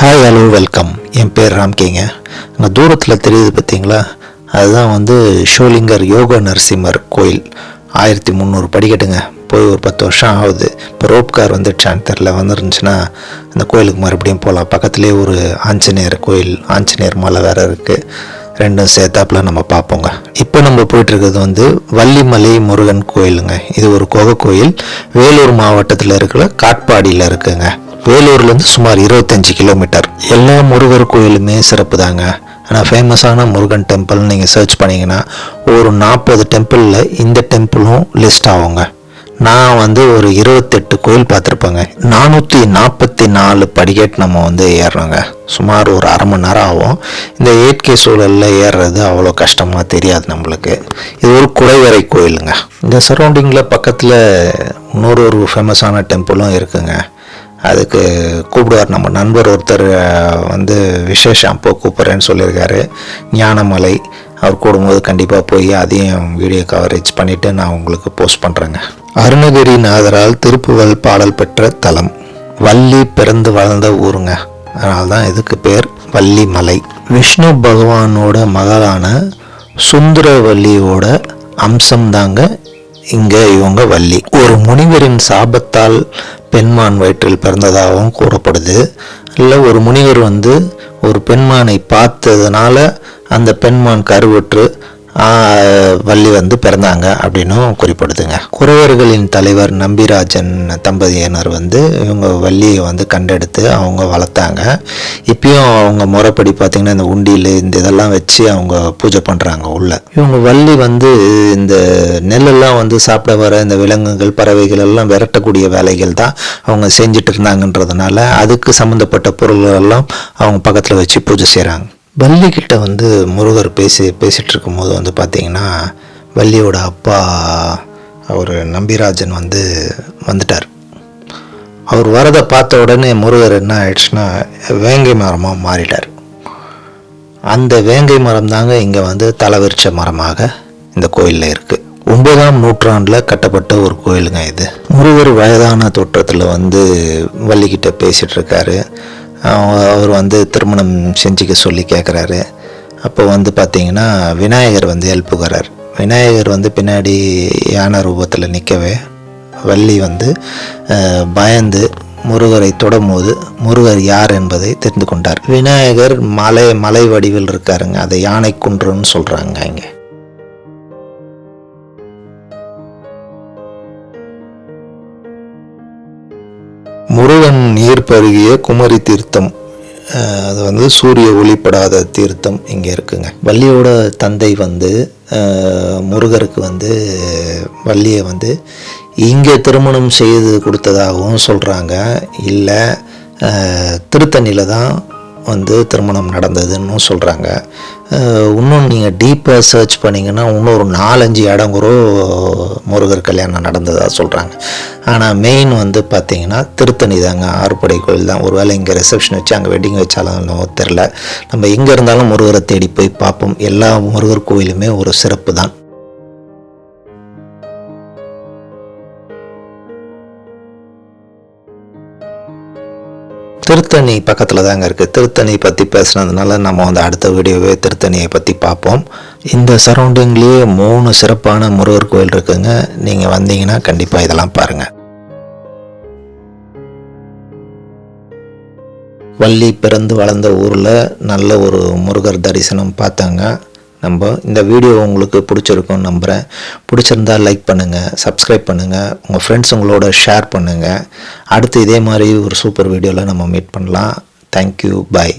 Hi hello welcome. என் பேர் ராம்கேங்க. அங்கே தூரத்தில் தெரியுது பார்த்தீங்களா, அதுதான் வந்து ஷோலிங்கர் யோக நரசிம்மர் கோயில். 1300 படிக்கட்டுங்க. போய் ஒரு 10 வருஷம் ஆகுது. இப்போ ரோப் கார் வந்துடுச்சான்னு தெரில. வந்துருந்துச்சுன்னா அந்த கோயிலுக்கு மறுபடியும் போகலாம். பக்கத்துலேயே ஒரு ஆஞ்சநேயர் கோயில், ஆஞ்சநேயர் மலை வேறு இருக்குது. ரெண்டும் சேர்த்தாப்புல நம்ம பார்ப்போங்க. இப்போ நம்ம போயிட்டுருக்கிறது வந்து வள்ளிமலை முருகன் கோயிலுங்க. இது ஒரு குகை கோயில். வேலூர் மாவட்டத்தில் இருக்கிற காட்பாடியில் இருக்குங்க. வேலூர்லேருந்து சுமார் 25 கிலோமீட்டர். எல்லா முருகர் கோயிலுமே சிறப்பு தாங்க. ஆனால் ஃபேமஸான முருகன் டெம்பிள் நீங்கள் சர்ச் பண்ணிங்கன்னா ஒரு 40 டெம்பிளில் இந்த டெம்பிளும் லிஸ்ட் ஆகுங்க. நான் வந்து ஒரு 28 கோயில் பார்த்துருப்பேங்க. 444 படிக்கட்டு நம்ம வந்து ஏறுறோங்க. சுமார் ஒரு அரை மணி நேரம் ஆகும். இந்த 8K சூழலில் ஏறுறது அவ்வளோ கஷ்டமாக தெரியாது நம்மளுக்கு. இது ஒரு குடைவரை கோயிலுங்க. இந்த சரௌண்டிங்கில் பக்கத்தில் இன்னொரு ஃபேமஸான டெம்பிளும் இருக்குங்க. அதுக்கு கூப்பிடுவார் நம்ம நண்பர் ஒருத்தர், வந்து விசேஷம் அப்போ கூப்பிட்றேன்னு சொல்லியிருக்காரு. ஞானமலை. அவர் கூடும்போது கண்டிப்பாக போய் அதையும் வீடியோ கவரேஜ் பண்ணிவிட்டு நான் உங்களுக்கு போஸ்ட் பண்ணுறேங்க. அருணகிரிநாதரால் திருப்புகழ் பாடல் பெற்ற தலம். வள்ளி பிறந்து வளர்ந்த ஊருங்க. அதனால தான் இதுக்கு பேர் வள்ளிமலை. விஷ்ணு பகவானோட மகளான சுந்தரவல்லியோட அம்சம்தாங்க இங்கே இவங்க வள்ளி. ஒரு முனிவரின் சாபத்தால் பெண்மான் வயிற்றில் பிறந்ததாகவும் கூறப்படுது. இல்லை ஒரு முனிவர் வந்து ஒரு பெண்மானை பார்த்ததுனால அந்த பெண்மான் கருவுற்று வள்ளி வந்து பிறந்தாங்க அப்படின்னும் குறிப்பிடுதுங்க. குறவர்களின் தலைவர் நம்பிராஜன் தம்பதியினர் வந்து இவங்க வள்ளியை வந்து கண்டெடுத்து அவங்க வளர்த்தாங்க. இப்பயும் அவங்க முறைப்படி பார்த்திங்கன்னா இந்த உண்டியில் இந்த இதெல்லாம் வச்சு அவங்க பூஜை பண்ணுறாங்க உள்ள. இவங்க வள்ளி வந்து இந்த நெல்லெல்லாம் வந்து சாப்பிட வர இந்த விலங்குகள் பறவைகள் எல்லாம் விரட்டக்கூடிய வேலைகள் தான் அவங்க செஞ்சுட்டு இருந்தாங்கன்றதுனால அதுக்கு சம்மந்தப்பட்ட பொருள்கள் எல்லாம் அவங்க பக்கத்தில் வச்சு பூஜை செய்கிறாங்க. வள்ளிக்கிட்ட வந்து முருகர் பேசிகிட்டு இருக்கும்போது வந்து பார்த்திங்கன்னா வள்ளியோட அப்பா அவர் நம்பிராஜன் வந்துட்டார். அவர் வரதை பார்த்த உடனே முருகர் என்ன ஆயிடுச்சுன்னா வேங்கை மரமாக மாறிட்டார். அந்த வேங்கை மரம் தாங்க இங்கே வந்து தலைவிரிச்ச மரமாக இந்த கோயிலில் இருக்குது. 9ஆம் நூற்றாண்டில் கட்டப்பட்ட ஒரு கோயிலுங்க இது. முருகர் வயதான தோற்றத்தில் வந்து வள்ளிக்கிட்ட பேசிகிட்டு இருக்காரு. அவர் வந்து திருமணம் செஞ்சுக்க சொல்லி கேட்குறாரு. அப்போ வந்து பார்த்திங்கன்னா விநாயகர் வந்து எழுப்புகிறார். விநாயகர் வந்து பின்னாடி யானை ரூபத்தில் நிற்கவே வள்ளி வந்து பயந்து முருகரை தொடும்போது முருகர் யார் என்பதை தெரிந்து கொண்டார். விநாயகர் மலை வடிவில் இருக்காருங்க. அதை யானை குன்றுன்னு சொல்கிறாங்க இங்கே. முருகன் நீர் பருகிய குமரி தீர்த்தம், அது வந்து சூரிய ஒளிப்படாத தீர்த்தம் இங்கே இருக்குங்க. வள்ளியோட தந்தை வந்து முருகருக்கு வந்து வள்ளியை வந்து இங்கே திருமணம் செய்து கொடுத்ததாகவும் சொல்கிறாங்க. இல்லை திருத்தணியில் தான் வந்து திருமணம் நடந்ததுன்னு சொல்கிறாங்க. இன்னும் நீங்கள் டீப்பாக சர்ச் பண்ணிங்கன்னா இன்னும் ஒரு 4-5 இடம் கூட முருகர் கல்யாணம் நடந்ததாக சொல்கிறாங்க. ஆனால் மெயின் வந்து பார்த்திங்கன்னா திருத்தணி தாங்க. ஆறுபடை கோயில் தான். ஒரு வேளை இங்கே ரிசப்ஷன் வச்சு அங்கே வெட்டிங் வச்சாலும் தெரில. நம்ம எங்கே இருந்தாலும் முருகரை தேடி போய் பார்ப்போம். எல்லா முருகர் கோயிலுமே ஒரு சிறப்பு தான். திருத்தணி பக்கத்தில் தாங்க இருக்குது. திருத்தணி பற்றி பேசுனதுனால நம்ம வந்து அடுத்த வீடியோவே திருத்தணியை பற்றி பார்ப்போம். இந்த சரௌண்டிங்லேயே 3 சிறப்பான முருகர் கோயில் இருக்குங்க. நீங்கள் வந்தீங்கன்னா கண்டிப்பாக இதெல்லாம் பாருங்கள். வள்ளி பிறந்து வளர்ந்த ஊரில் நல்ல ஒரு முருகர் தரிசனம் பார்த்தாங்க. நம்ம இந்த வீடியோ உங்களுக்கு பிடிச்சிருக்கும்னு நம்புகிறேன். பிடிச்சிருந்தா லைக் பண்ணுங்கள், சப்ஸ்கிரைப் பண்ணுங்கள், உங்கள் ஃப்ரெண்ட்ஸுங்களோட ஷேர் பண்ணுங்கள். அடுத்து இதே மாதிரி ஒரு சூப்பர் வீடியோவில் நம்ம மீட் பண்ணலாம். தேங்க்யூ, பாய்.